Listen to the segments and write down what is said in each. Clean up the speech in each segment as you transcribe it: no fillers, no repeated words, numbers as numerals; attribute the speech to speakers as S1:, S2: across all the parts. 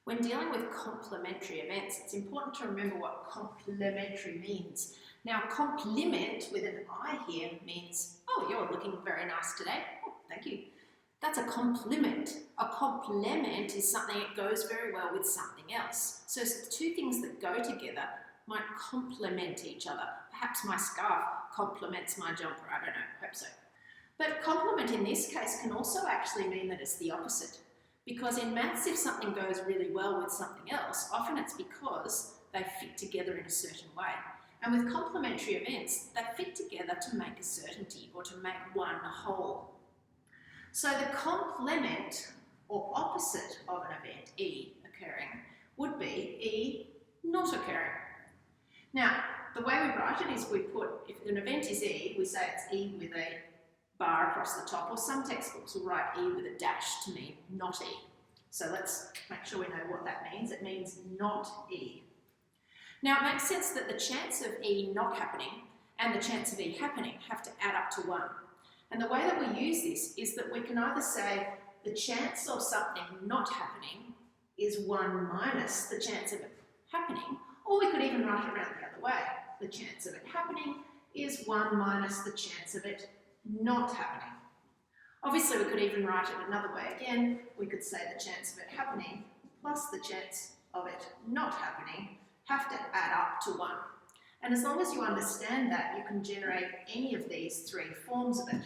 S1: When dealing with complementary events, it's important to remember what complementary means. Now, compliment with an I here means, oh, you're looking very nice today. Oh, thank you. That's a compliment. A complement is something that goes very well with something else. So two things that go together might complement each other. Perhaps my scarf complements my jumper. I don't know, hope so. But complement in this case can also actually mean that it's the opposite. Because in maths, if something goes really well with something else, often it's because they fit together in a certain way. And with complementary events, they fit together to make a certainty or to make one whole. So the complement or opposite of an event, E, occurring, would be E not occurring. Now, the way we write it is we put, if an event is E, we say it's E with a bar across the top, or some textbooks will write E with a dash to mean not E. So let's make sure we know what that means. It means not E. Now, it makes sense that the chance of E not happening and the chance of E happening have to add up to 1. And the way that we use this is that we can either say the chance of something not happening is 1 minus the chance of it happening, or we could even write it around the other way. The chance of it happening is 1 minus the chance of it not happening. Obviously, we could even write it another way again. We could say the chance of it happening plus the chance of it not happening have to add up to 1. And as long as you understand that, you can generate any of these 3 forms of it.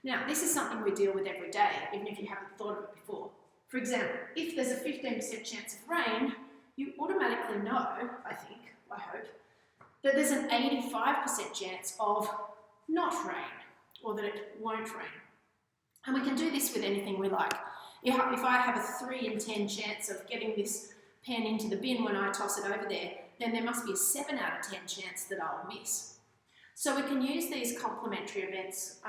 S1: Now, this is something we deal with every day, even if you haven't thought of it before. For example, if there's a 15% chance of rain, you automatically know, I hope, that there's an 85% chance of not rain, or that it won't rain. And we can do this with anything we like. If I have a 3 in 10 chance of getting this pen into the bin when I toss it over there, then there must be a 7 out of 10 chance that I'll miss. So we can use these complementary events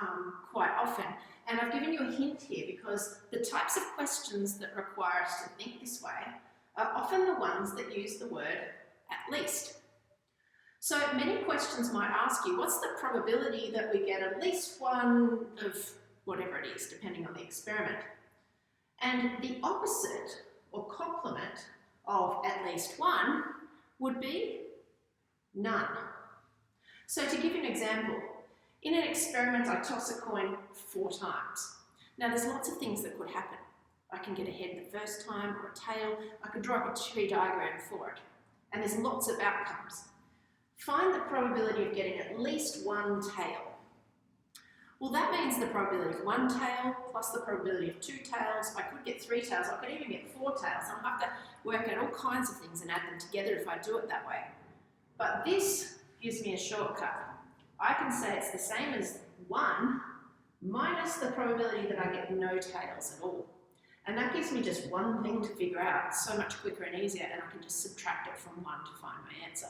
S1: quite often. And I've given you a hint here because the types of questions that require us to think this way are often the ones that use the word at least. So many questions might ask you, what's the probability that we get at least one of whatever it is, depending on the experiment? And the opposite or complement of at least 1 would be none. So to give you an example, in an experiment I toss a coin 4 times. Now there's lots of things that could happen. I can get a head the first time or a tail. I could draw up a tree diagram for it. And there's lots of outcomes. Find the probability of getting at least 1 tail. Well, that means the probability of 1 tail plus the probability of 2 tails. I could get 3 tails. I could even get 4 tails. I'll have to work out all kinds of things and add them together if I do it that way. But this gives me a shortcut. I can say it's the same as 1 minus the probability that I get no tails at all. And that gives me just one thing to figure out. It's so much quicker and easier, and I can just subtract it from 1 to find my answer.